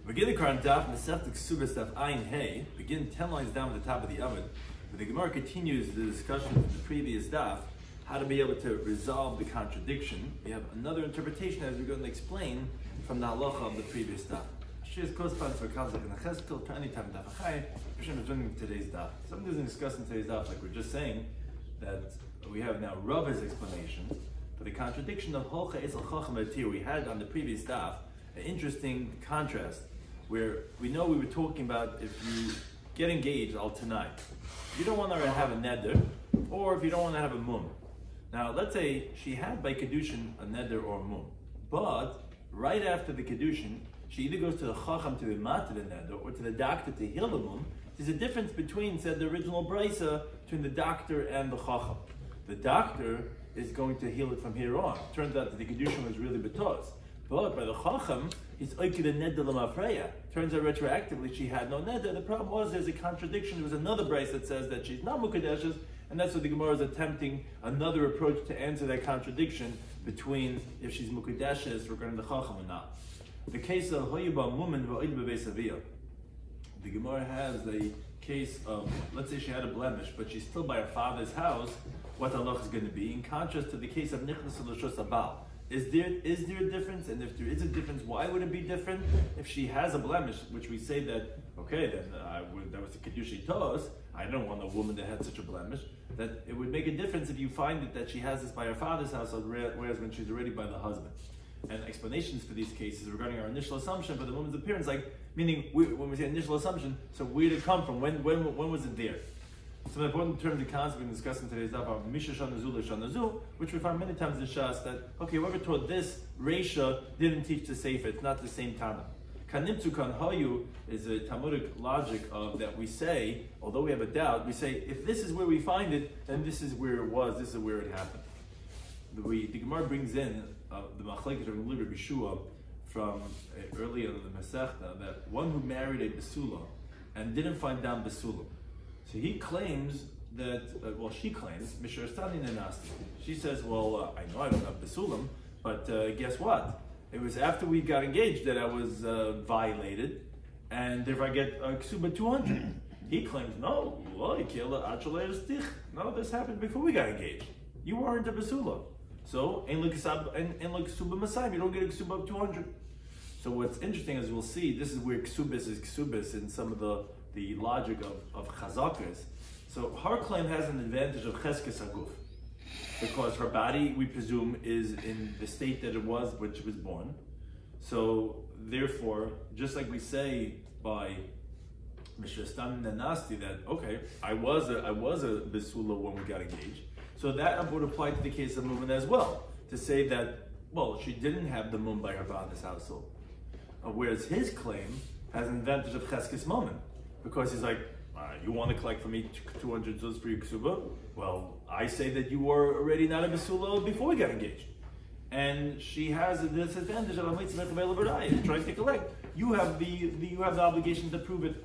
Begin the current Daf, Mesech Kesuvos Daf Ayin Hey, begin 10 lines down at the top of the Amud, but the Gemara continues the discussion from the previous Daf, how to be able to resolve the contradiction. We have another interpretation as we're going to explain from the halacha of the previous Daf. She's co-sponsor for Kazakh and Cheskel to any time Daf Achai. Hashem is doing today's Daf. Something doesn't discuss in today's Daf, like we're just saying, that we have now Rav's explanation for the contradiction of Holcha Esel Chacham Etir. We had on the previous Daf an interesting contrast, where we know we were talking about if you get engaged all tonight, you don't want to have a neder, or if you don't want to have a mum. Now, let's say she had by kedushin a neder or a mum, but right after the kedushin, she either goes to the chacham to be mat the neder, or to the doctor to heal the mum. There's a difference between, said the original brisa, between the doctor and the chacham. The doctor is going to heal it from here on. Turns out that the kedushin was really betos. But by the chacham, it's oikid a neder l'mafreya. Turns out retroactively she had no neder. The problem was there's a contradiction. There was another brayse that says that she's not mukadeshes, and that's what the Gemara is attempting another approach to answer that contradiction between if she's mukadeshes regarding the chacham or not. The case of hoyibam woman va'id b'veisaviyah. The Gemara has a case of, let's say she had a blemish, but she's still by her father's house. What halach is going to be in contrast to the case of nichnas l'shus abal. Is there a difference? And if there is a difference, why would it be different? If she has a blemish, which we say that, okay, then that was the Kedusha Tos, I don't want a woman that had such a blemish, that it would make a difference if you find it that she has this by her father's house, whereas when she's already by the husband. And explanations for these cases regarding our initial assumption for the woman's appearance, like, meaning when we say initial assumption, so where did it come from? When was it there? Some important terms and concepts we can discuss in today's daf are misha shanazu l'shanazu, which we find many times in Shas that, okay, whoever taught this Reisha didn't teach the Sefer, it's not the same Tana. Kanimtzu kan hayu is a Talmudic logic of that we say, although we have a doubt, we say, if this is where we find it, then this is where it was, this is where it happened. The Gemara brings in the machlekes of Rabbi Shloimy from earlier in the Masechta, that one who married a Besula and didn't find down Besula. So he claims that, she claims, Mishra Stani Nenasti. She says, well, I know I don't have Besulam, but guess what? It was after we got engaged that I was violated, and if I get Ksuba 200. He claims, no, this happened before we got engaged. You weren't a Besula. So, in Ksuba Masayim, you don't get a Ksuba of 200. So what's interesting, as we'll see, this is where Ksubis is Ksubis in some of the logic of chazakas. So her claim has an advantage of cheskes haguf, because her body, we presume, is in the state that it was when she was born. So therefore, just like we say by Mishra Stam Nanasti that, okay, I was a besula when we got engaged. So that would apply to the case of Mumin as well, to say that, well, she didn't have the mum by her father's household. Whereas his claim has an advantage of cheskes moment. Because he's like, you want to collect from me 200 zuz for your ksuba? Well, I say that you were already not a besula before we got engaged. And she has a disadvantage of trying to collect. You have the obligation to prove it.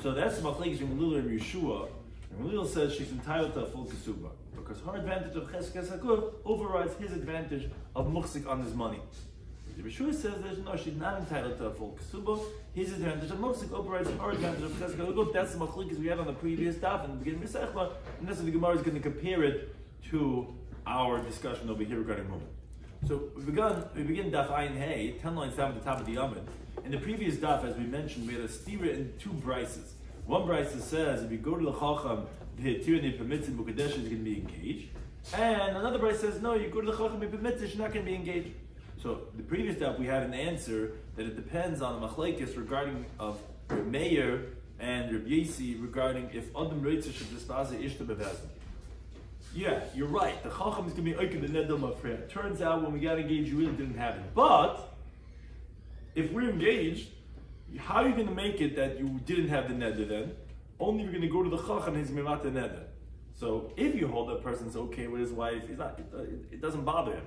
So that's machlekes in Lila and Yeshua. And Lila says she's entitled to a full ksuba, because her advantage of cheskes hakuf overrides his advantage of muksik on his money. The Yeshua says that no, she's not entitled to a full ksuba. His advantage of Mosik overrides her advantage of cheskes hakuf. That's the machlekes we had on the previous daf in the beginning of Masechta, and that's what the Gemara is going to compare it to our discussion over here regarding Mumin. So we begin Daf Ayin Hey, 10 lines down at the top of the Amud. In the previous daf, as we mentioned, we had a stira in two brises. One brise says if you go to the Chacham, the Hitir and the permitted Mukadesh is going to be engaged, and another brise says no, you go to the Chacham, the permitted, you're not going to be engaged. So the previous step we had an answer that it depends on the machlekes regarding of Reb Meir and Reb Yesi regarding if Adam Reitzer should dispass Ishta Bevezin. Yeah, you're right. The Chacham is going to be oikin the nedel mafreya. Turns out when we got engaged, you really didn't have it. But if we're engaged, how are you going to make it that you didn't have the neder then? Only if you're going to go to the Chacham and he's mimat the neder. So if you hold that person's okay with his wife, it doesn't bother him.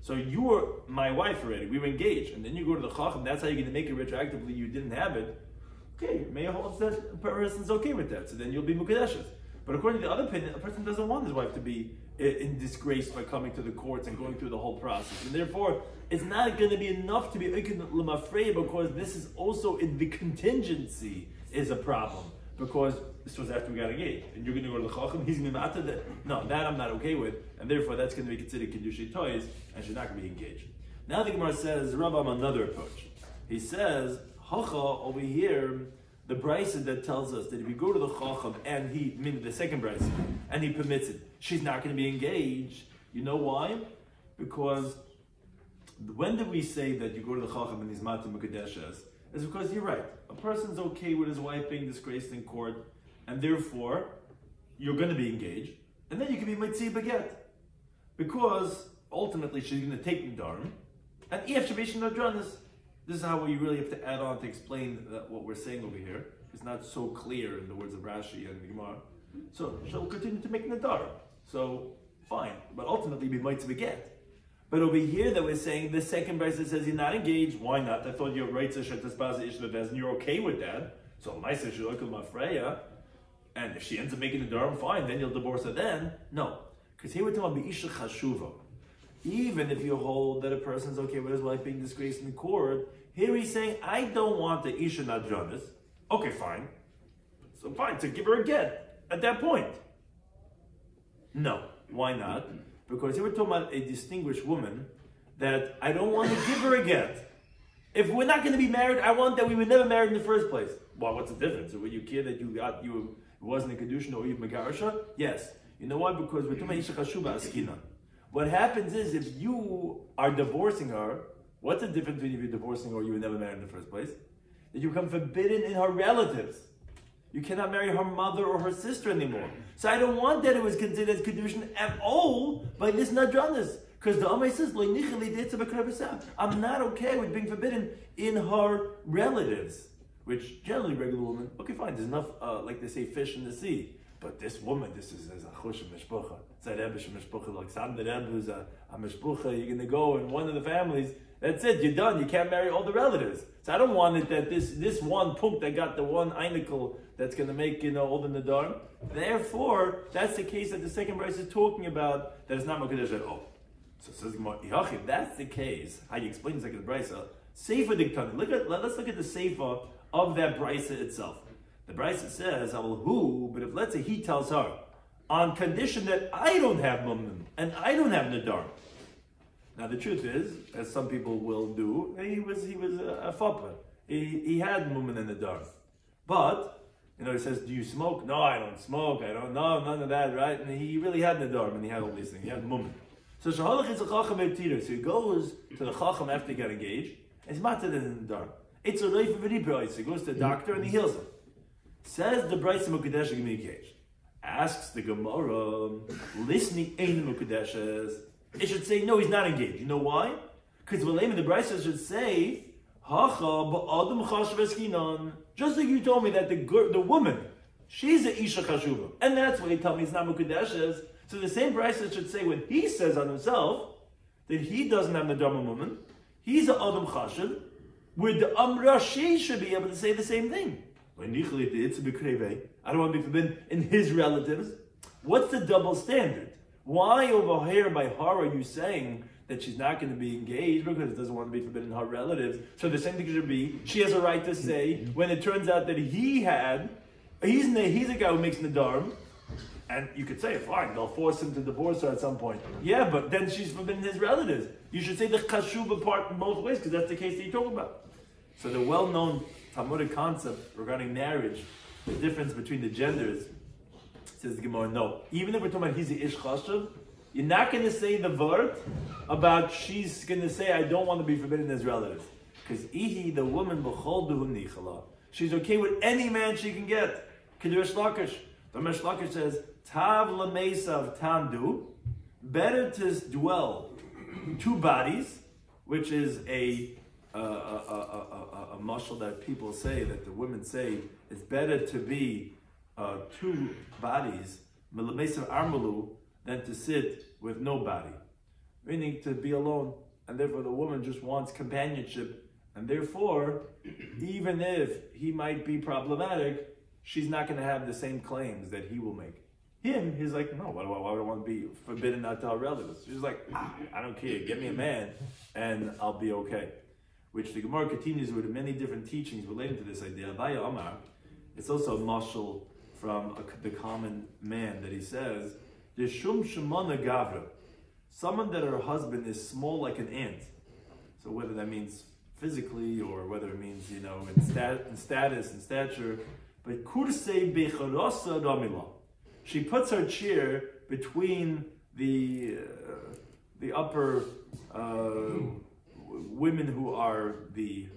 So you were my wife already, we were engaged, and then you go to the Chacham, that's how you're going to make it retroactively, you didn't have it. Okay, Meir holds that a person's okay with that, so then you'll be Mukadeshes. But according to the other opinion, a person doesn't want his wife to be in disgrace by coming to the courts and going through the whole process. And therefore, it's not going to be enough to be lemafrei, because this is also in the contingency is a problem. Because this was after we got engaged, and you're going to go to the chacham, he's going to be that. No, that I'm not okay with, and therefore that's going to be considered kedushay toys, and she's not going to be engaged. Now the Gemara says, Rambam another approach. He says, hacha over here, the brisa that tells us that if you go to the chacham and he, meaning the second brisa, and he permits it, she's not going to be engaged. You know why? Because when did we say that you go to the chacham and he's matim mukadeshes? It's because you're right. A person's okay with his wife being disgraced in court, and therefore you're going to be engaged, and then you can be mitzi baget, because ultimately she's going to take Nidarim, and if Shabbat Nadranas. This is how we really have to add on to explain what we're saying over here. It's not so clear in the words of Rashi and the Gemara. So she'll continue to make Nadar. So fine, but ultimately we might forget. But over here that we're saying the second verse that says you're not engaged. Why not? I thought you're right, and you're okay with that. So my Freya, and if she ends up making Nadar, fine, then you'll divorce her then. No, because here we're talking about Isha Chashuva. Even if you hold that a person's okay with his wife being disgraced in court, here he's saying, I don't want the Isha Nadranas. Okay, fine. So fine, to give her a get at that point. No. Why not? Because here we're talking about a distinguished woman that I don't want to give her a get. If we're not going to be married, I want that we were never married in the first place. Well, what's the difference? Were you care that it wasn't a Kedushin or you Megarisha? Yes. You know why? Because we're talking about Isha Chashuba Askina. What happens is, if you are divorcing her, what's the difference between if you're divorcing her or you were never married in the first place? That you become forbidden in her relatives. You cannot marry her mother or her sister anymore. So I don't want that it was considered as Kedushin at all by this Nadranas. Because the Amay says, I'm not okay with being forbidden in her relatives. Which generally, regular woman, okay fine, there's enough, like they say, fish in the sea. But this woman, this is a chush mishpucha. It's a Rebbe mishpucha, like Sam the Rebbe who's a mishpucha. You're going to go in one of the families. That's it. You're done. You can't marry all the relatives. So I don't want it that this one punk that got the one einikel that's going to make all the nadar. Therefore, that's the case that the second verse is talking about. That it's not makadesh at all. So it says if that's the case, how you explain the second brisa? Sefer diktani. Let's look at the sefer of that brisa itself. The Brisa says, I will who, but if let's say he tells her, on condition that I don't have mummin and I don't have nadar. Now the truth is, as some people will do, he was a fapa. He had mummin and nadar. But, he says, do you smoke? No, I don't smoke. I don't know, none of that, right? And he really had nadar, and he had all these things. He had mummin. So Shahalach is a chacham ebtira. So he goes to the chacham after he got engaged, and he's mated in nadar. It's a reif of a he goes to the doctor and he heals him. Says the Brisa Mukadesh engaged. Asks the Gemara, listening ain't Mukadeshes. It should say no, he's not engaged. You know why? Because the Brisa should say, Hacha ba'adam chashav. Just like you told me that the woman, she's a Isha Chashuva. And that's why he told me he's not Mukadeshes. So the same Brisa should say when he says on himself that he doesn't have the Dharma woman, he's a Adam Chashav, where the Amrashi should be able to say the same thing. I don't want to be forbidden in his relatives. What's the double standard? Why over here by her are you saying that she's not going to be engaged because it doesn't want to be forbidden in her relatives? So the same thing should be, she has a right to say, when it turns out that he's a guy who makes Nadarm, and you could say, fine, they'll force him to divorce her at some point. Yeah, but then she's forbidden his relatives. You should say the Chashuva part in both ways, because that's the case that you talk about. So the well-known Talmudic concept regarding marriage, the difference between the genders, says the Gemara, no. Even if we're talking about he's the Ish Chashuv, you're not going to say the word about she's going to say, I don't want to be forbidden as relatives. Because Ihi, the woman, she's okay with any man she can get. Kedush Lakish. The Resh Lakish says, Tav Lamesav Tamdu, better to dwell two bodies, which is a mashal that people say, that the women say, it's better to be two bodies, than to sit with no body. Meaning to be alone. And therefore the woman just wants companionship. And therefore, even if he might be problematic, she's not going to have the same claims that he will make. Him, he's like, no, why do I want to be forbidden not to our relatives? She's like, I don't care, get me a man and I'll be okay. Which the Gemara continues with many different teachings related to this idea. Abaya Amar, it's also a mashal from the common man that he says, Yeshum Shemana Gavra, someone that her husband is small like an ant. So whether that means physically or whether it means, in status and stature, but Kursei Becharosa Ramila. She puts her chair between the upper women who are the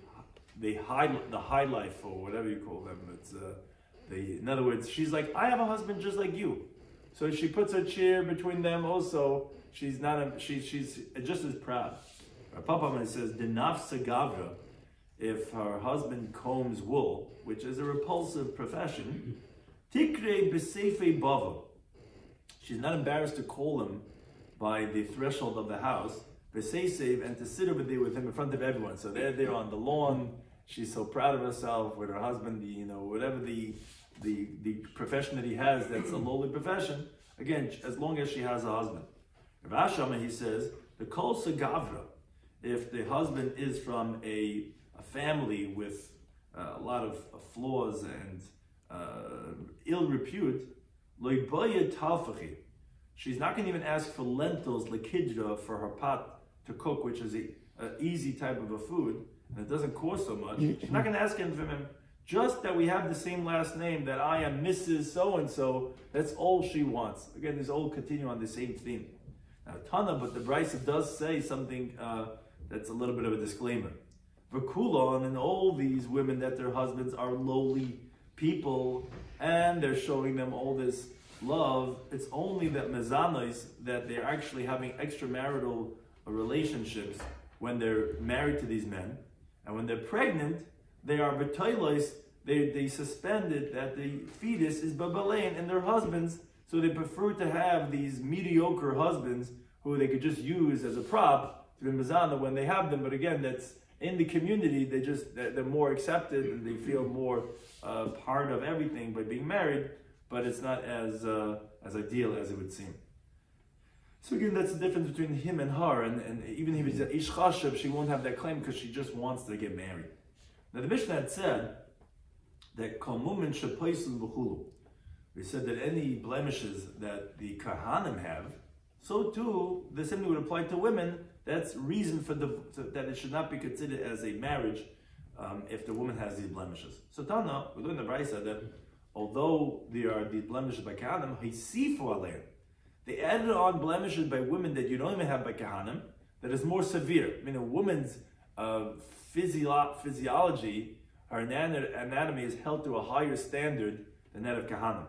high life or whatever you call them. It's in other words, she's like, I have a husband just like you. So she puts her chair between them. Also, she's just as proud. Our Papa says, "Denafsa gavra," if her husband combs wool, which is a repulsive profession. Tikre b'seifei bava. She's not embarrassed to call him by the threshold of the house, b'seisev, and to sit over there with him in front of everyone. So they're there on the lawn. She's so proud of herself with her husband. Whatever the profession that he has, that's a lowly profession. Again, as long as she has a husband. Rav Ashama, he says, the kol segavra, if the husband is from a family with a lot of flaws and ill repute, loiboya talfachi. She's not going to even ask for lentils, lekidra, for her pot to cook, which is an easy type of a food, and it doesn't cost so much. She's not going to ask him from him, just that we have the same last name, that I am Mrs. So-and-so, that's all she wants. Again, this all continue on the same theme. Now, Tana, but the Brisa does say something that's a little bit of a disclaimer. V'kulon, and all these women that their husbands are lowly people, and they're showing them all this love, it's only that mezanos, that they're actually having extramarital relationships when they're married to these men, and when they're pregnant, they are betoilos, they suspended that the fetus is babalein in their husbands, so they prefer to have these mediocre husbands who they could just use as a prop to be mezana when they have them. But again, that's in the community, they're more accepted and they feel more part of everything by being married, but it's not as ideal as it would seem. So again, that's the difference between him and her, and even if he's ish chashav, she won't have that claim because she just wants to get married. Now the Mishnah had said that komumin shapaisun b'chulu. We said that any blemishes that the kahanim have, so too the same thing would apply to women. That's reason for that it should not be considered as a marriage if the woman has these blemishes. So Tana, we learned the Brisa that although there are these blemishes by kahanim, hisifu alein, they added on blemishes by women that you don't even have by kahanim, that is more severe. I mean, a woman's physiology, her anatomy is held to a higher standard than that of kahanim.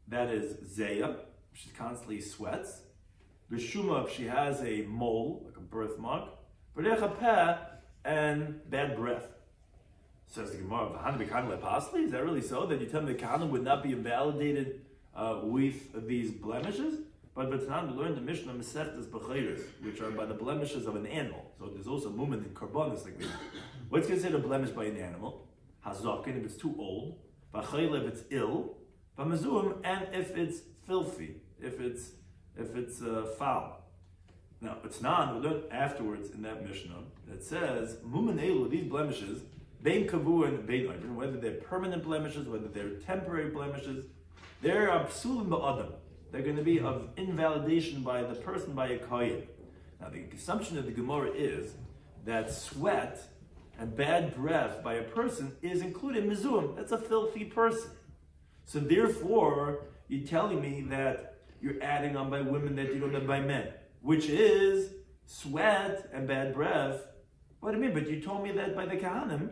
That is zeya, she constantly sweats. B'shuma, if she has a mole, like a birthmark. B'recha peh, and bad breath. Says the Gemara, is that really so? That you tell me the kahanim would not be invalidated with these blemishes? But B'tanan, we learned the Mishnah Mesechtes B'chayres, which are by the blemishes of an animal. So there's also movement in karbonis like this. What's considered a blemish by an animal? Hazakin, if it's too old. B'chayla, if it's ill. B'mazuim, and if it's filthy, if it's foul. Now, B'tanan, we learned afterwards in that Mishnah that says, Mumin Elu, these blemishes, Bein Kavu and Bein Oivin, whether they're permanent blemishes, whether they're temporary blemishes, they're Psulim Ba'adam. They're going to be of invalidation by the person, by a kohen. Now, the assumption of the Gemara is that sweat and bad breath by a person is included in mizuim. That's a filthy person. So therefore, you're telling me that you're adding on by women that you don't have by men, which is sweat and bad breath. What do you mean? But you told me that by the kahanim,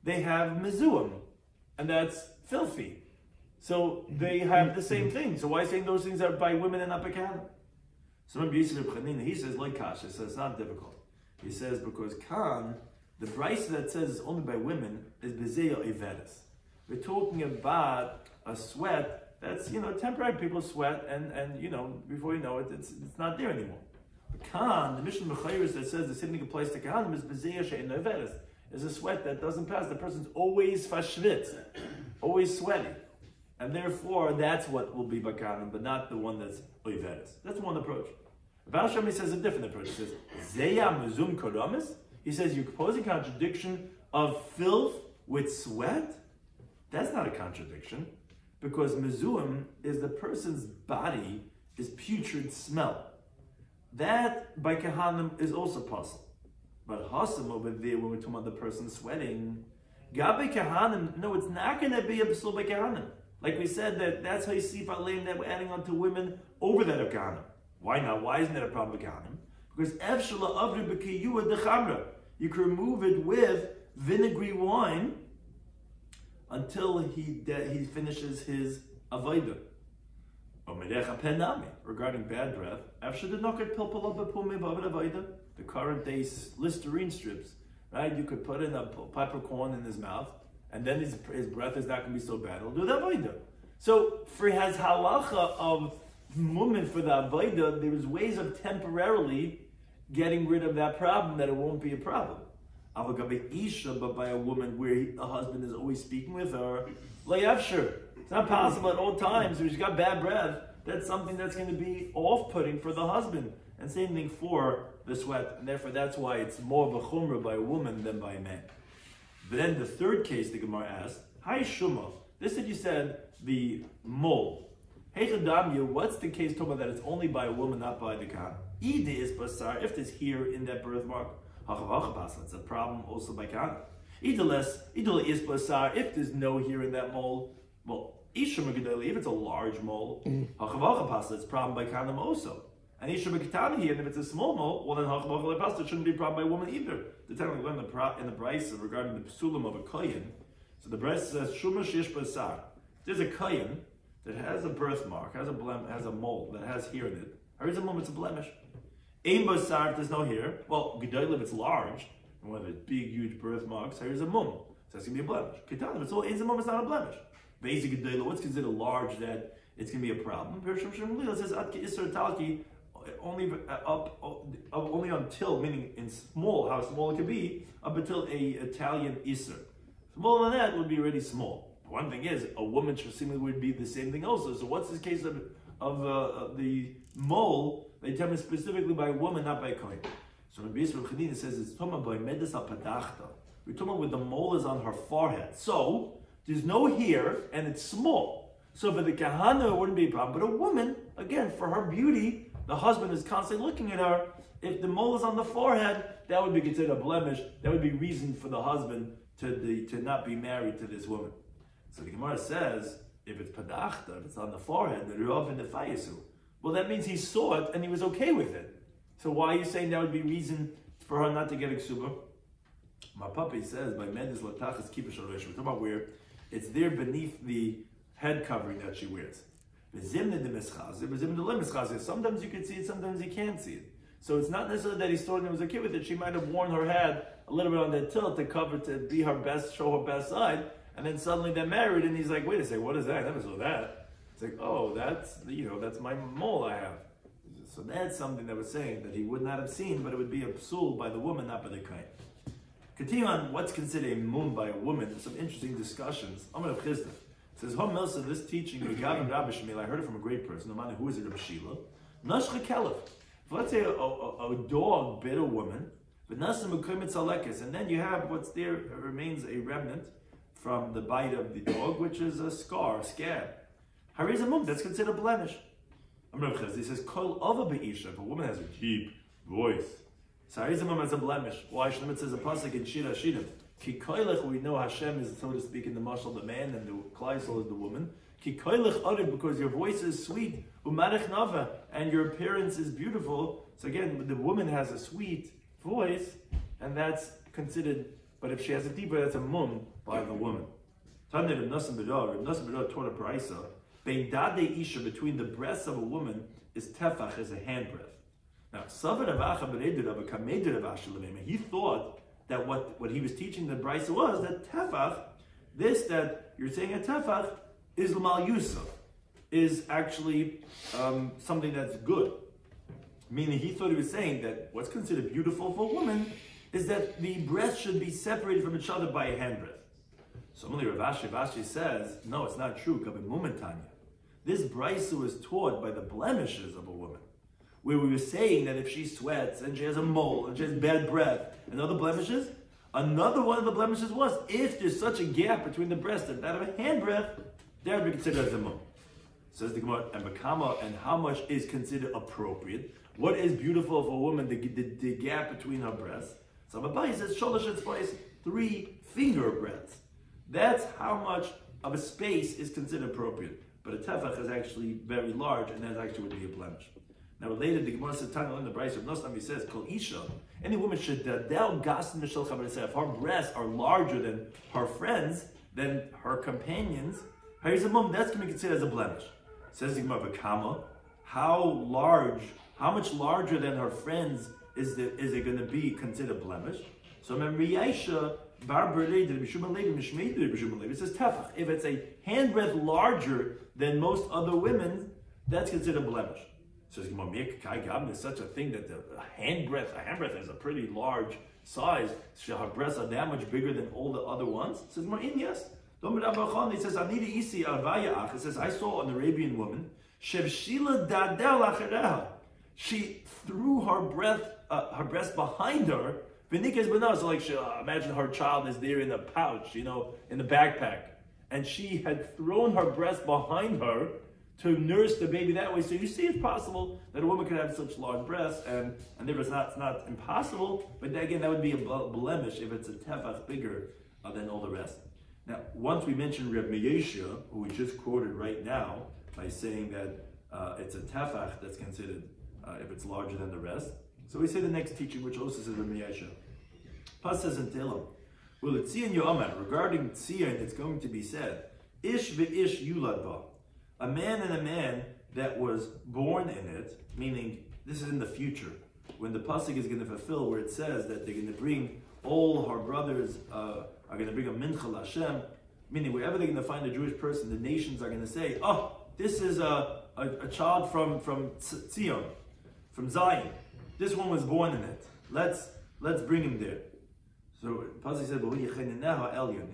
they have mizuim, and that's filthy. So they have the same thing. So why are you saying those things are by women and not by kahanim? So Rabbi Yisrael Chanina, he says, like Kasha, says it's not difficult. He says, because Khan, the Brisa that says it's only by women is Bezeya Iveris. We're talking about a sweat that's, temporary. People sweat and before you know it, it's not there anymore. But Khan, the Mishnah Mechayris that says the same thing applies to Kahanim is Bezeya She'en Iveris. Is a sweat that doesn't pass. The person's always fashvitz, always sweaty. and therefore that's what will be bakanim, but not the one that's oiveres. That's one approach. Rabbi Shloimy says a different approach. He says, Zeya mezum koramis. He says you're posing contradiction of filth with sweat. That's not a contradiction, because mezum is the person's body is putrid smell. That by kahanim is also possible. But hasam over there, when we're talking about the person sweating, gabe kahanim, no, it's not going to be a psul by kahanim. Like we said, that's how you see fa'aleim that we're adding on to women over that of kahanim. Why not? Why isn't that a problem with kahanim? Because efshala avri b'kiyua dechamra. You can remove it with vinegary wine until he finishes his avodah. Regarding bad breath, the current day Listerine strips, right? You could put in a peppercorn in his mouth, and then his breath is not going to be so bad. He'll do the avodah. So for his halacha of woman for the avodah, there's ways of temporarily getting rid of that problem, that it won't be a problem. But by a woman where a husband is always speaking with her, it's not possible at all times. If she's got bad breath, that's something that's going to be off-putting for the husband. And same thing for the sweat. And therefore, that's why it's more of a chumrah by a woman than by a man. But then the third case the Gemara asked, Hi Shuma, this that you said, the mole. Hey Chadamya, what's the case talking about that it's only by a woman, not by the Khan? Ide is basar, if there's hair in that birthmark, it's a problem also by Khan. Idle is basar, if there's no hair in that mole, well, if it's a large mole, it's a problem by Khan also. And here, and if it's a small mole, well then it shouldn't be a problem by a woman either. The time we learned in the Brisa regarding the psulim of a kohen. So the Brisa says shuma shish basar. There's a kohen that has a birthmark, has a mole that has hair in it. It's a blemish. Ein basar, there's no hair. Well, gedolim, if it's large, and one of the big, huge birthmarks, here's a mum. So that's going to be a blemish. Ketan, if it's all ein mum, it's not a blemish. Basic gedolim, what's considered large that it's going to be a problem? It says isser talki, only until, meaning in small, how small it could be, up until a Italian isser. Smaller than that would be already small. One thing is, a woman seemingly would be the same thing also. So what's this case of the mole? They tell me specifically by a woman, not by a kohen. So Rabbi Yisrael Chadina says it's talking about by medes al-padachta. We're talking about when the mole is on her forehead. So there's no hair and it's small. So for the kahana it wouldn't be a problem. But a woman, again, for her beauty, the husband is constantly looking at her. If the mole is on the forehead, that would be considered a blemish. That would be reason for the husband to not be married to this woman. So the Gemara says, if it's padachta, if it's on the forehead, the ruv and the fayasu, well, that means he saw it and he was okay with it. So why are you saying that would be reason for her not to get a ksuba? My puppy says, by mendes latachas kibush haresh, we're talking about where it's there beneath the head covering that she wears. Sometimes you can see it, sometimes you can't see it. So it's not necessarily that he saw it and was okay with it. She might have worn her head a little bit on that tilt to cover, to be her best, show her best side. And then suddenly they're married, and he's like, "Wait a second, what is that? I never saw that." It's like, "Oh, that's my mole I have." So that's something that we're saying that he would not have seen, but it would be a psul by the woman, not by the kohen. Continue on what's considered a mum by a woman. There's some interesting discussions. Amar Rav Chisda says, "Hom Milsa, this teaching we got from Rabbi Shloimy. I heard it from a great person. No matter who is it, Rabbi Shila. Nashcha kelef. If let's say a dog bit a woman, but nasim ukimitz alekes, and then you have what's there remains a remnant from the bite of the dog, which is a scar, a scab. Hariz a mum, that's considered blemish." He says, "Kol ova be'isha." If a woman has a deep voice, so hariz a mum has a blemish. Why? Shlomo says a pasuk in Shira Shirim. Ki koilech, we know Hashem is, so to speak, in the mashal the man, and the klaisel is the woman. Ki koilech arid, because your voice is sweet, umarech nava, and your appearance is beautiful. So again, the woman has a sweet voice, and that's considered. But if she has a deep voice, that's a mum by the woman. Tanya Reb Nosson B'Dor taught a brisa. Bein dadei isha, between the breasts of a woman, is tefach, is a handbreadth. Now, he thought that what he was teaching the brisa was that tefach, this that you're saying a tefach, is l'mal yusuf, is actually something that's good. Meaning he thought he was saying that what's considered beautiful for a woman is that the breasts should be separated from each other by a handbreadth. So only Rav Ashi says, no, it's not true. This brisa was taught by the blemishes of a woman, where we were saying that if she sweats and she has a mole and she has bad breath and other blemishes, another one of the blemishes was if there's such a gap between the breast and that of a hand breath, that would be considered as a mole. Says the Gemara, and Bakama, and how much is considered appropriate? What is beautiful for a woman, the gap between her breasts? So Abai says, Sholosh Etzba'is, 3 finger breadths. That's how much of a space is considered appropriate. But a tefach is actually very large, and that actually would be a blemish. Now, related, the Gemara says, Tanya in the Brayso of Nosam, he says, Kol Isha, any woman should, if her breasts are larger than her friends, than her companions, that's going to be considered as a blemish. Says the Gemara, Kama, how much larger than her friends is it going to be considered blemish? So remember, Yesha, it says tefach. If it's a handbreadth larger than most other women, that's considered blemish. So there's such a thing that a handbreadth is a pretty large size. So her breasts are that much bigger than all the other ones. It says yes. It says I saw an Arabian woman. She threw her breast behind her. So like, imagine her child is there in a pouch, in the backpack. And she had thrown her breast behind her to nurse the baby that way. So you see, it's possible that a woman could have such large breasts, and it's not impossible, but again, that would be a blemish if it's a tefach bigger than all the rest. Now, once we mentioned Rabbi Yeshua, who we just quoted right now, by saying that it's a tefach that's considered if it's larger than the rest. So we say the next teaching, which also says Rabbi Yeshua. Pas says in Tehillim, well, it's Tzion Yo'amar, regarding Tzion, it's going to be said, Ish ve'ish yulad ba, a man and a man that was born in it, meaning this is in the future, when the pasuk is going to fulfill, where it says that they're going to bring all her brothers are going to bring a mincha Hashem, meaning wherever they're going to find a Jewish person, the nations are going to say, oh, this is a child from Tzion, from Zion. This one was born in it. Let's bring him there. So Pasuk said, he's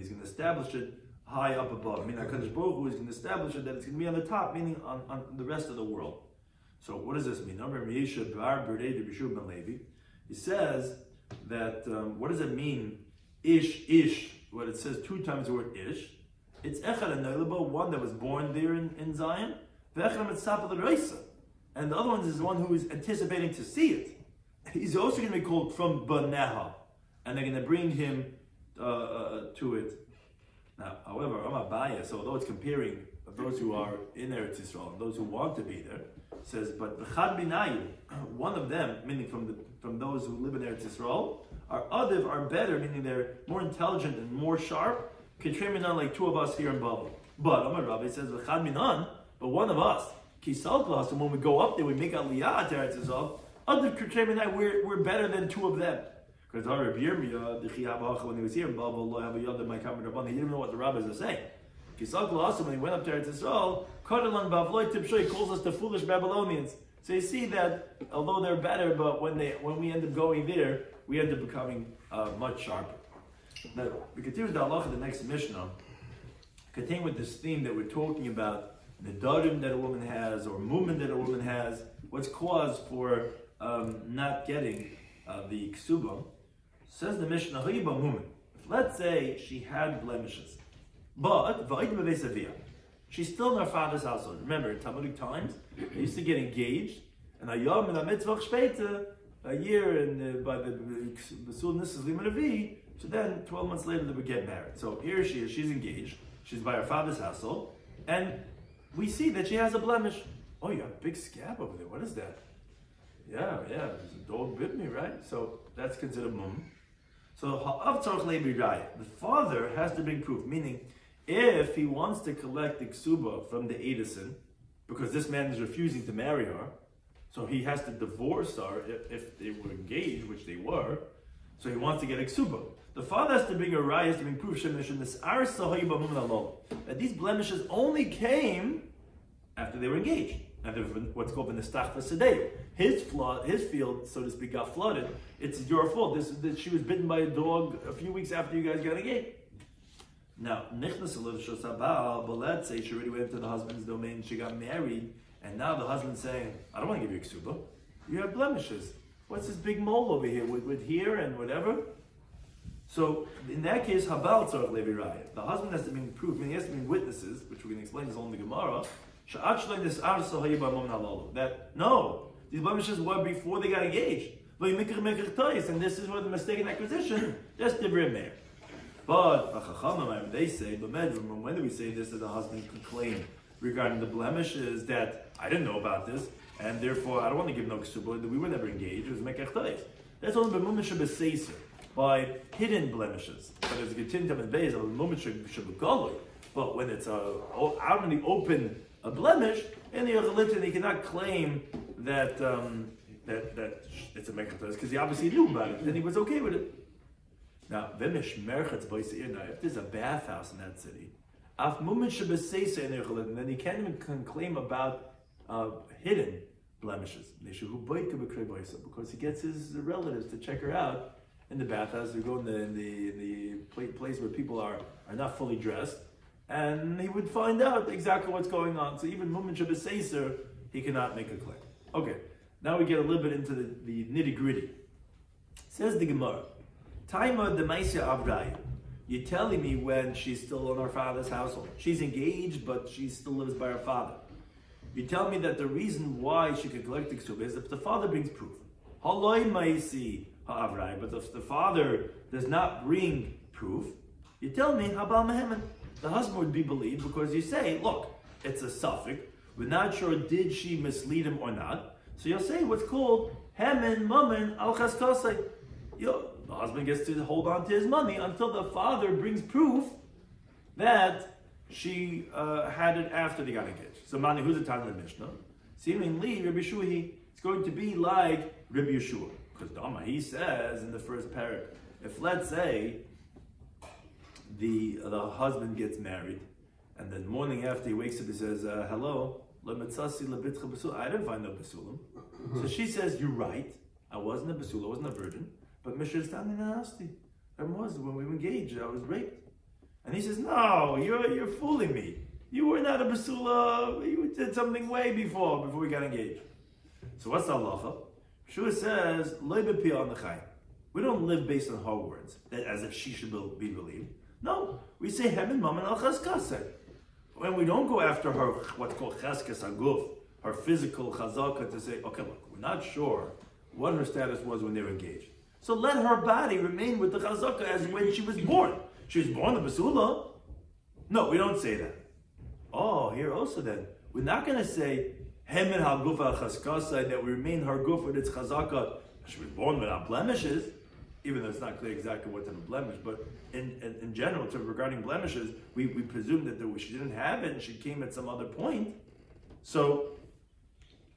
going to establish it high up above. Meaning HaKadosh Baruch Hu is going to establish it that it's going to be on the top, meaning on the rest of the world. So what does this mean? He says that, what does it mean? Ish, what it says 2 times the word ish. It's echad and one that was born there in Zion, and the other one is the one who is anticipating to see it. He's also going to be called from Baneha, and they're going to bring him to it. Now, however, Amabaya, so although it's comparing those who are in Eretz Yisrael and those who want to be there, says, but B'chad Binayu, one of them, meaning from those who live in Eretz Yisrael, are better, meaning they're more intelligent and more sharp, Ketreminan, like 2 of us here in Babel. But Amar Rabbi says, B'chad Minan, but one of us, Kisal Klas, and when we go up there, we make Aliyah to Eretz Yisrael, other Ketreminan, we're better than 2 of them. Because when he was here in Babel, he didn't even know what the rabbis are saying. When he went up to Eretz Yisrael, he calls us the foolish Babylonians. So you see that although they're better, but when we end up going there, we end up becoming much sharper. Now we continue with the halacha, the next Mishnah, continue with this theme that we're talking about, the darim that a woman has, or movement that a woman has, what's cause for not getting the ksuba. Says the Mishnah, let's say she had blemishes, but she's still in her father's household. Remember, in Talmudic times, they used to get engaged, and a yom and a mitzvah shpeita, a year, and by the Besul Nisas Limanavi, so then 12 months later they would get married. So here she is, she's engaged, she's by her father's household, and we see that she has a blemish. Oh, you have a big scab over there, what is that? Yeah, the dog bit me, right? So that's considered mum. So the father has to bring proof, meaning if he wants to collect the ksuba from the Edison, because this man is refusing to marry her, so he has to divorce her if they were engaged, which they were, so he wants to get a ksuba. The father has to bring a raya to bring proof that these blemishes only came after they were engaged. After what's called the nistachva sedeu. His field, so to speak, got flooded. It's your fault. She was bitten by a dog a few weeks after you guys got engaged. Now, nichnas l'rishos habal, but let's say she already went into the husband's domain, she got married, and now the husband's saying, I don't want to give you ksuba. You have blemishes. What's this big mole over here with here and whatever? So in that case, habal tzarich levi raya. The husband has to be proof, meaning he has to be witnesses, which we're going to explain this all in the Gemara. That no, these blemishes were before they got engaged. And this is where the mistaken acquisition, that's divrei meir. But they say, when do we say this that the husband can claim regarding the blemishes that I didn't know about this, and therefore I don't want to give no ksuba, that we were never engaged, it was mekach tois. That's only by hidden blemishes. But there's a getintam and beis of a moment shabukaloy. But when it's out in the open a blemish, in the religion he cannot claim that that it's a mekach tois because he obviously knew about it and he was okay with it. Now, if there's a bathhouse in that city, then he can't even claim about hidden blemishes. Because he gets his relatives to check her out in the bathhouse. They go in the place where people are not fully dressed, and he would find out exactly what's going on. So even Mumin Shabbaseser, he cannot make a claim. Okay, now we get a little bit into the nitty-gritty. Says the Gemara, Taima demaisya avraya. You're telling me when she's still in her father's household. She's engaged, but she still lives by her father. You tell me that the reason why she could collect the ksuba is if the father brings proof. Haloi maisi ha'avraya. But if the father does not bring proof, you tell me habal mehemen. The husband would be believed because you say, look, it's a suffix. We're not sure did she mislead him or not. So you'll say what's called hemen mamen al chaskasai. The husband gets to hold on to his money until the father brings proof that she had it after they got engaged. So, Mani, who's the time of the Mishnah? Seemingly, Rabbi Shuhi, it's going to be like Rabbi Yeshua. Because Dama, he says in the first parak, if let's say the husband gets married, and then morning after he wakes up, he says, hello, I didn't find no basulim. So she says, you're right, I wasn't a basula, I wasn't a virgin. But Mishra standing nasty. That was when we were engaged. I was raped. And he says, no, you're fooling me. You were not a basula. You did something way before we got engaged. So what's the halacha? Shua says, we don't live based on her words, as if she should be believed. No, we say hemen mamen al chaskaseh. When we don't go after her, what's called cheskes aguf, her physical chazaka, to say, okay, look, we're not sure what her status was when they were engaged. So let her body remain with the chazaka as when she was born. She was born a basula. No, we don't say that. Oh, here also then, we're not going to say hemen ha gufa chaskasa, that we remain her guf with its chazaka. She was born without blemishes, even though it's not clear exactly what type of blemish. But in general, regarding blemishes, we presume that she didn't have it and she came at some other point. So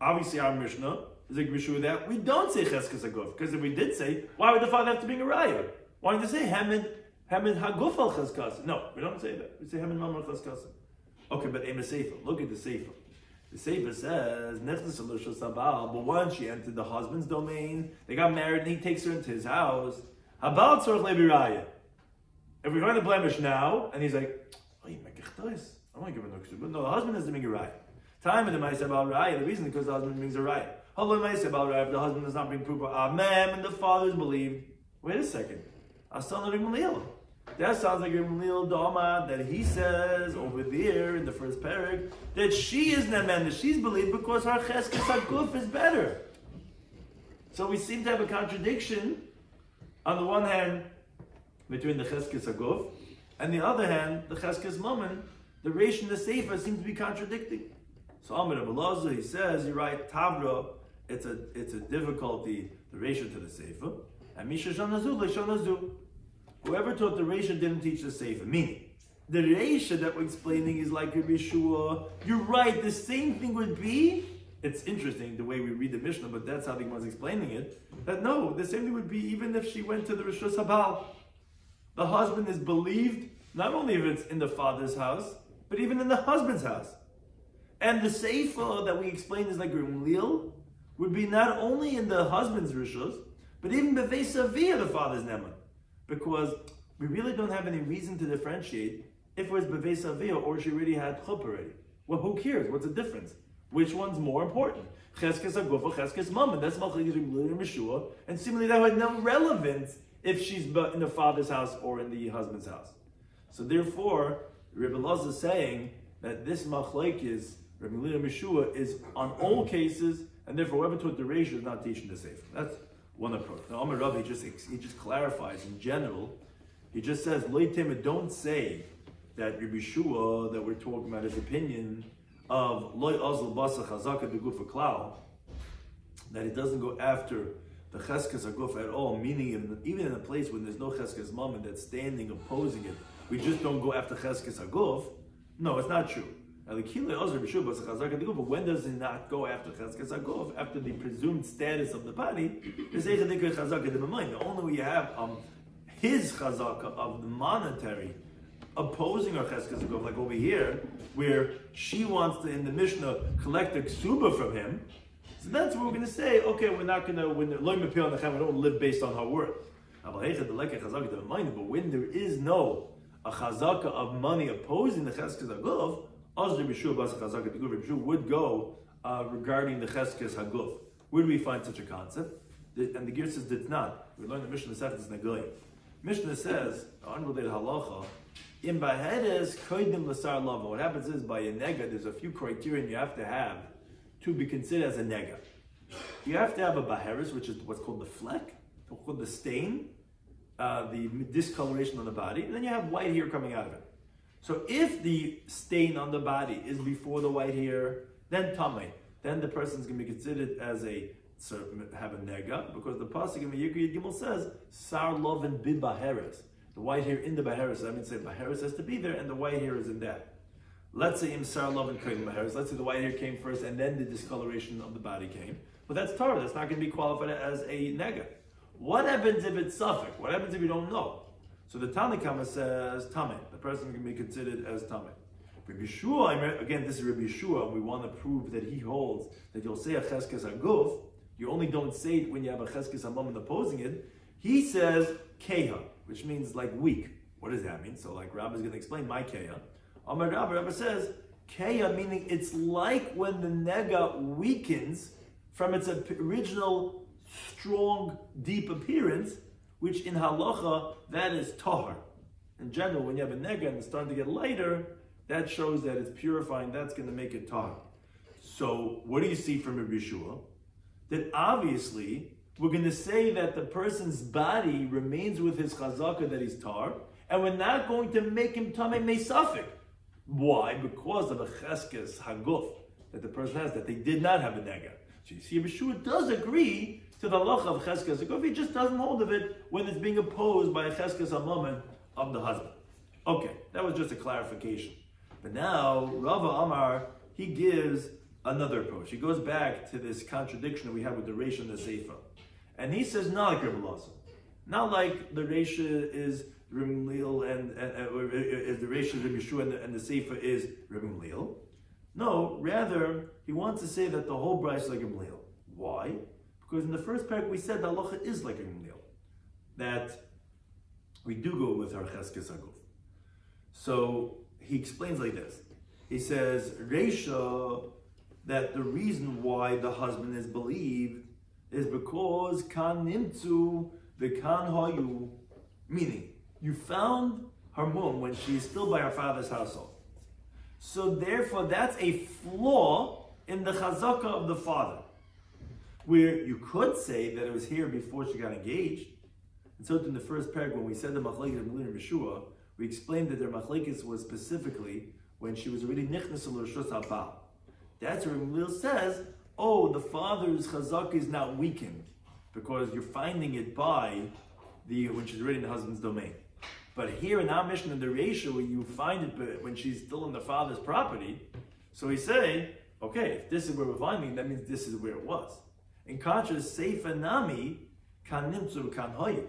obviously our Mishnah is like Mishnah that we don't say cheskes haguf, because if we did say, why would the father have to bring a raya? Why did they say hemen haguf al cheskes? No, we don't say that. We say hemen mamar cheskes. Okay, but ema seifa. Look at the seifa. The seifa says nechnas alusha sabal. But once she entered the husband's domain, they got married, and he takes her into his house. Habal tzorich levi raya. If we find a blemish now, and he's like, oh, you make a chtois. I want to give her no ksuba. No, the husband has to bring a raya. Time in the ma'aseh about raya. The reason is because the husband brings a raya. If the husband does not bring proof, amen, and the father is believed. Wait a second. That sounds like Gamliel Dama, that he says over there in the first parak that she is nemen, that she's believed because her cheskes haguf is better. So we seem to have a contradiction on the one hand between the cheskes haguf and the other hand the cheskes mammon. The reish and the seifa seem to be contradicting. So Amar Rabbi Elazar, he says, you're right, Tavra, it's a difficulty, the ratio to the Sefer. And Misha Shanazu, Shanazu. Whoever taught the ratio didn't teach the Sefer. Meaning, the ratio that we're explaining is like Rabbi Shua. You're right, the same thing would be, it's interesting the way we read the Mishnah, but that's how the Gemara is explaining it. That no, the same thing would be even if she went to the Rishus Habal. The husband is believed, not only if it's in the father's house, but even in the husband's house. And the Sefer that we explained is like Gamliel would be not only in the husband's rishus, but even Bevei Savia, the father's neman. Because we really don't have any reason to differentiate if it was Beves Avia or she already had chuppah already. Well, who cares? What's the difference? Which one's more important? Cheskes Agufa, Cheskes Mama. That's Machlekes Rabbi Shloimy Schwartzberg. And similarly, that had no relevance if she's in the father's house or in the husband's house. So therefore, Rabbi Elazar is saying that this Machlekes Rabbi Shloimy Schwartzberg is on all cases, and therefore whoever taught the ratio is not teaching the Sefer. That's one approach. Now, Amar Rav, he just clarifies in general. He just says, don't say that Rabbi Shua, that we're talking about his opinion of loy azl basa chazaka begufa klal, that it doesn't go after the cheskes aguf at all, meaning even in a place when there's no cheskes mammon that's standing opposing it, we just don't go after cheskes aguf. No, it's not true. But when does it not go after cheskes aguf? After the presumed status of the body, the only way you have his chazaka of the monetary opposing our cheskes aguf, like over here, where she wants to, in the Mishnah, collect a ksuba from him. So that's what we're going to say. Okay, we're not going to, when loy mepil on the chem, we don't live based on her word. But when there is no a chazaka of money opposing the cheskes aguf, Rabbi Shua would go regarding the cheskes haguf. Where do we find such a concept? And the Gir says it's not. We learn the Mishnah Masechet Nagoyim. Mishnah says, unrelated halacha, in baheres koidim l'sar lava. What happens is by a nega, there's a few criteria you have to be considered as a nega. You have to have a baheres, which is what's called the fleck, called the stain, the discoloration on the body, and then you have white hair coming out of it. So if the stain on the body is before the white hair, then tamei. Then the person's going to be considered as have a nega, because the pasuk in Yikri Gimel says sar loven bid baheres. The white hair in the baheres. That means the baheres has to be there, and the white hair is in that. Let's say im sar loven kodim baheres. Let's say the white hair came first, and then the discoloration of the body came. But that's Torah. That's not going to be qualified as a nega. What happens if it's suffix? What happens if you don't know? So the Tanakama says tamei. The person can be considered as tamei. Rabbi Shua, again, this is Rabbi Shua, and we want to prove that he holds that you'll say a cheskes aguf. You only don't say it when you have a cheskes hamam opposing it. He says keha, which means like weak. What does that mean? So like Rabbi is going to explain my keha. Amar Rabbi says keha, meaning it's like when the nega weakens from its original strong, deep appearance, which in halacha, that is tahar. In general, when you have a nega and it's starting to get lighter, that shows that it's purifying, that's going to make it tahar. So what do you see from Rabbi Shua? That obviously, we're going to say that the person's body remains with his chazaka that he's tar, and we're not going to make him tamei meisafik. Why? Because of a cheskes haguf that the person has, that they did not have a nega. So you see, Rabbi Shua does agree to the halacha of cheskes haguf. He just doesn't hold of it when it's being opposed by a cheskes hamaman of the husband. Okay, that was just a clarification. But now, Rava Amar, he gives another approach. He goes back to this contradiction that we have with the Reisha and the Seifa. And he says, not like Rabbi Elazar. Not like the Reisha is Rabbi Gamliel and the Reisha is Rabbi Shua and the Seifa is Rabbi Gamliel. No, rather, he wants to say that the whole bride is like Rabbi Gamliel. Why? Because in the first parak we said the halacha is like Rabbi Gamliel. That we do go with our cheskes haguf. So he explains like this. He says, Reisha, that the reason why the husband is believed is because kan nimtzu v'kan hayu, meaning you found her mum when she is still by her father's household. So therefore that's a flaw in the chazaka of the father, where you could say that it was here before she got engaged. And so in the first paragraph, when we said the machlekes of Melina and Yeshua, we explained that their machlekes was specifically when she was already nichnas l'reshus habal. That's where Gamliel says, oh, the father's chazaka is not weakened because you're finding it by when she's already in the husband's domain. But here in our Mishnah in the Reisha, where you find it when she's still in the father's property, so we say, okay, if this is where we're finding it, that means this is where it was. In contrast, Seifa Nami kan nimtzu kan hoyu.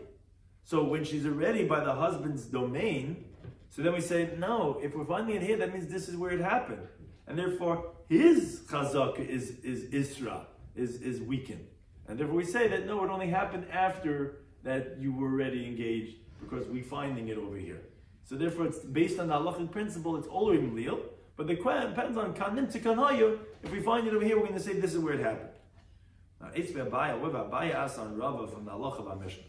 So when she's already by the husband's domain, so then we say, no, if we're finding it here, that means this is where it happened. And therefore, his chazaka is Isra, is weakened. And therefore we say that no, it only happened after that you were already engaged because we're finding it over here. So therefore, it's based on the halachic principle, it's all leal. But the question depends on kanim to kanhayu. If we find it over here, we're going to say this is where it happened. Now, Abaya asked on Rava from the halacha of our Mishnah.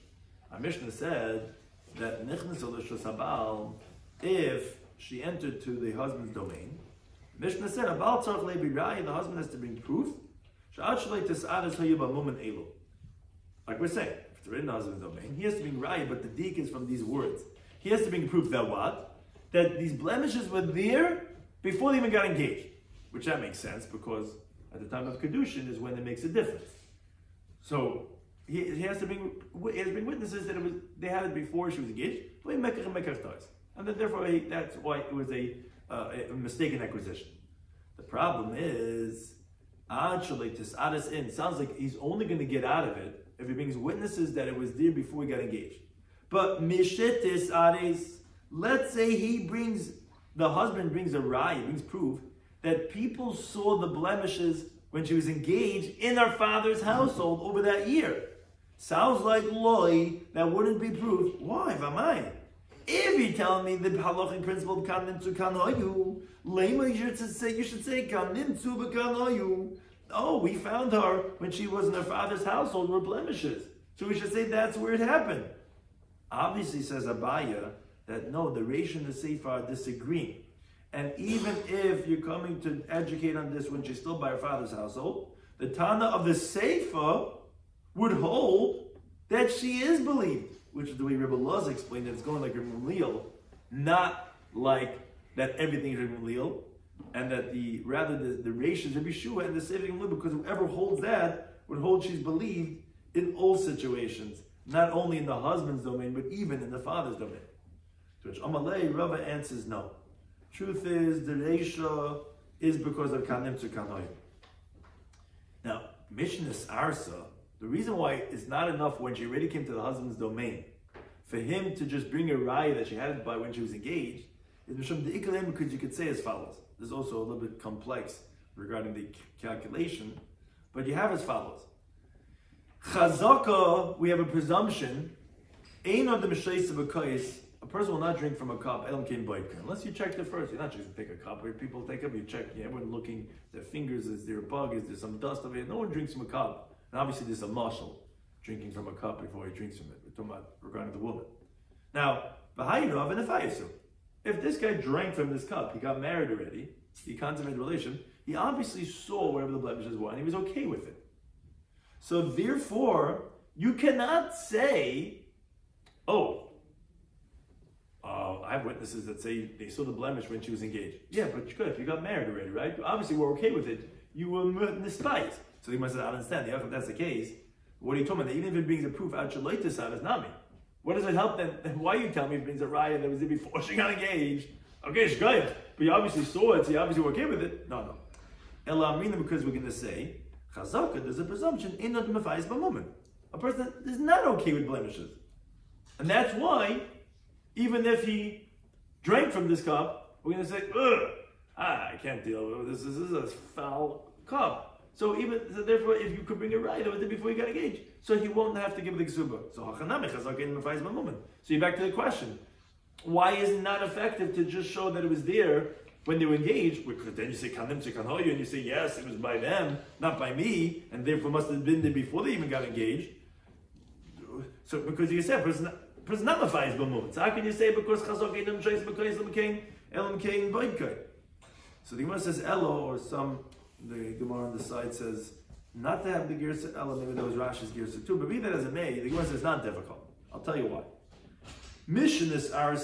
Our Mishnah said that if she entered to the husband's domain, Mishnah said the husband has to bring proof. Like we're saying, if it's written in the husband's domain, he has to bring raya, but the dik is from these words. He has to bring proof that what? That these blemishes were there before they even got engaged. Which that makes sense, because at the time of Kedushin is when it makes a difference. So he has to bring witnesses that they had it before she was engaged, and then therefore that's why it was a mistaken acquisition. The problem is, sounds like he's only going to get out of it if he brings witnesses that it was there before he got engaged. But mishetis ares, let's say the husband brings a raya, brings proof that people saw the blemishes when she was engaged in her father's household over that year. Sounds like loy, that wouldn't be proof. Why? V'amai? If you're telling me the halachic principle of kanimtzu kanhayu, lema, you should say kanimtzu b'kanhayu. Oh, we found her when she was in her father's household were blemishes. So we should say that's where it happened. Obviously, says Abaya, that no, the Reish and the Sefer are disagreeing. And even if you're coming to educate on this when she's still by her father's household, the Tana of the Sefer would hold that she is believed, which is the way Rebbe Luz explained it. It's going like Rebbe Leal, not like that everything is Rebbe Leal, and that the Reish is Rebbe Shua and the Sefer Rebbe Leal, because whoever holds that would hold she's believed in all situations, not only in the husband's domain, but even in the father's domain. To which Amalei, Rava answers no. Truth is, the Reisha is because of Kanim to Kanoim. Now, Mishnah's Arsa, the reason why it's not enough when she already came to the husband's domain for him to just bring a raya that she had it by when she was engaged, is Mishum the Ikalim, because you could say as follows. This is also a little bit complex regarding the calculation, but you have as follows. Chazaka, we have a presumption, Ein on the Mishnah's of a kais, a person will not drink from a cup, unless you checked it first. You're not just going to take a cup. Where people take up, you check, everyone looking, their fingers, is there a bug, is there some dust over it? No one drinks from a cup. And obviously there's a marshal drinking from a cup before he drinks from it. We're talking about regarding the woman. Now, if this guy drank from this cup, he got married already, he consummated a relation, he obviously saw whatever the blemishes were, and he was okay with it. So therefore, you cannot say, I have witnesses that say they saw the blemish when she was engaged. Yeah, but if you got married already, right? Obviously, we're okay with it. You were misspite. So he must say, I understand. If that's the case, what are you talking about? Even if it brings a proof out Shalaita side, it's not me. What does it help then? Why are you telling me it brings a raya that was there before she got engaged? Okay, shkoyach. But you obviously saw it, so you obviously were okay with it. No. Ela Amrina, because we're going to say, Chazaka, there's a presumption, in not mafayis b'momen. A person is not okay with blemishes. And that's why, even if he drank from this cup, we're going to say, I can't deal with this. This is a foul cup. So therefore, if you could bring it right, it was there before you got engaged. So he won't have to give the ksuba. So you're back to the question. Why is it not effective to just show that it was there when they were engaged? Because then you say, and you say, yes, it was by them, not by me, and therefore must have been there before they even got engaged. So because you said, person not mafayis b'momen. So how can you say because chazak ain't choice because elam kain boydkai? So the Gemara says elo, or the Gemara on the side says not to have the girsa elo. Maybe that was Rashi's girsa too. But be that as it may, the Gemara says it's not difficult. I'll tell you why. Mishnahs are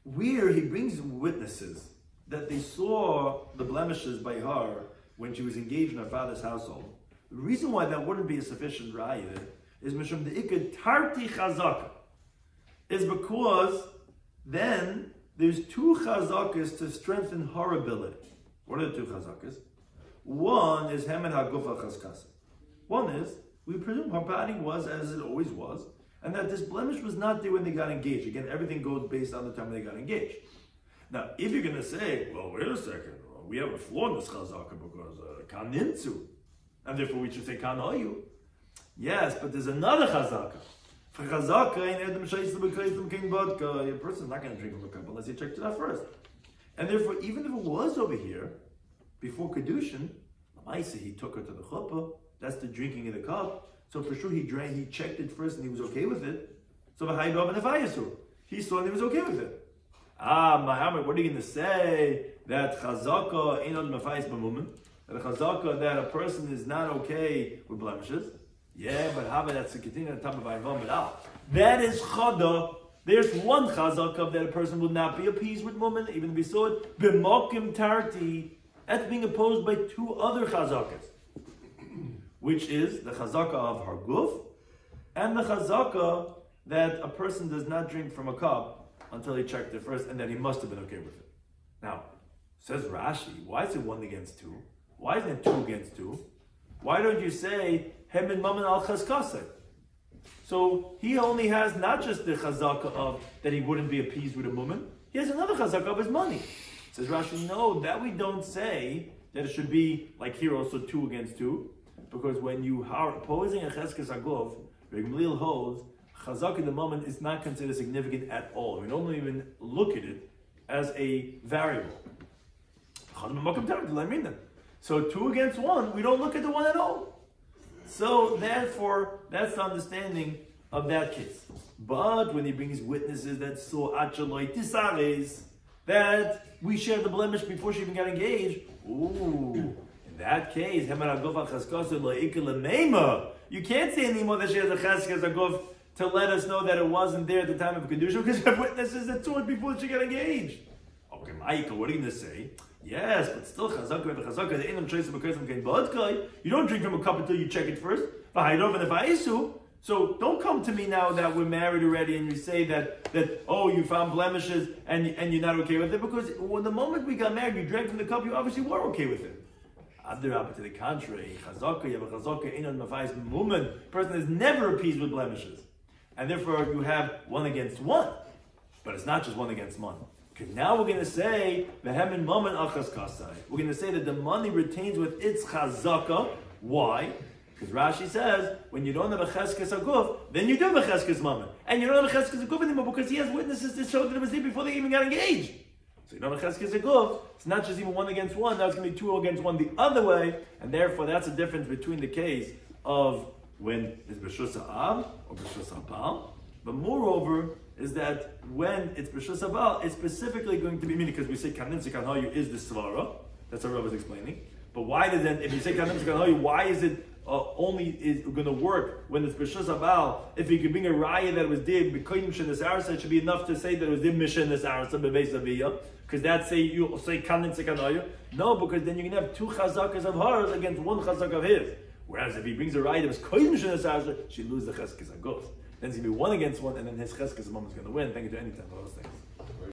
where he brings witnesses that they saw the blemishes by her when she was engaged in her father's household. The reason why that wouldn't be a sufficient raya is mishum de'ikad tarti chazaka, is because then there's two chazakas to strengthen her ability. What are the two chazakas? One is hemen hagufa chazkasa. One is, we presume her body was as it always was, and that this blemish was not there when they got engaged. Again, everything goes based on the time they got engaged. Now, if you're going to say, well, wait a second, we have a flaw in this chazaka because kaninsu, and therefore we should say kanayu. Yes, but there's another chazaka. A person is not going to drink from a cup unless he checked it out first. And therefore, even if it was over here, before Kedushin, he took her to the chuppah, that's the drinking in the cup. So for sure he checked it first and he was okay with it. So he saw and he was okay with it. Muhammad, what are you going to say? That chazaka ain't on mafais b'mumin? That a chazaka that a person is not okay with blemishes? Yeah, but how about that's the continuing on top of Ayvam B'al? That is chada. There's one chazaka that a person will not be appeased with mumin, even if we saw it. B'mokim tarti. That's being opposed by two other chazakas, which is the chazaka of harguf and the chazaka that a person does not drink from a cup until he checked it first, and that he must have been okay with it. Now, says Rashi, why is it 1 against 2? Why isn't it 2 against 2? Why don't you say hem and mammon al chazkaseh? So he only has not just the chazaka of that he wouldn't be appeased with a mumin, he has another chazaka of his money. Says Rashi, no, that we don't say that it should be like here also 2 against 2, because when you are opposing a cheskes agov, Gamliel holds chazak in the moment is not considered significant at all. We don't even look at it as a variable. So 2 against 1, we don't look at the 1 at all. So therefore, that's the understanding of that case. But when he brings witnesses that saw achaloi tisares, that we shared the blemish before she even got engaged, in that case, you can't say anymore that she has a cheskes agov to let us know that it wasn't there at the time of Kedusha, because you have witnesses that saw it before she got engaged. Okay, Michael, what are you going to say? Yes, but still, you don't drink from a cup until you check it first. So don't come to me now that we're married already and you say that oh, you found blemishes and you're not okay with it, because when the moment we got married, you drank from the cup, you obviously were okay with it. To the contrary, person is never appeased with blemishes. And therefore you have 1 against 1. But it's not just 1 against 1. Okay, now we're going to say vehemin mammon achas kasai. We're going to say that the money retains with its chazaka. Why? Because Rashi says when you don't have a cheskes aguf, then you do have a cheskes mammon, and you don't have a cheskes aguf anymore because he has witnesses to show that it was there before they even got engaged. So you don't have a cheskes aguf. It's not just even 1 against 1. Now it's going to be 2 against 1 the other way, and therefore that's the difference between the case of when it's b'shus ha'av or b'shus ha'bal. But moreover, is that when it's b'shus ha'bal, it's specifically going to be, meaning because we say kanim sekan hayu is the svara. That's what Rabbi was explaining. But why does then, if you say kanim sekan hayu, why is it only is going to work when it's b'shus ha'bal? If you could bring a raya that was did b'koyim shenes arasa, it should be enough to say that it was did mishenes arasa b'beis aviyah, because that say you say kanim sekan hayu. No, because then you can have 2 chazakas of hers against 1 chazak of his. Whereas if he brings a raya that was koyim shenes arasa, she loses the cheskes agos. Then it's going to be 1 against 1, and then his cheskes mom is going to win. Thank you to any time for those things.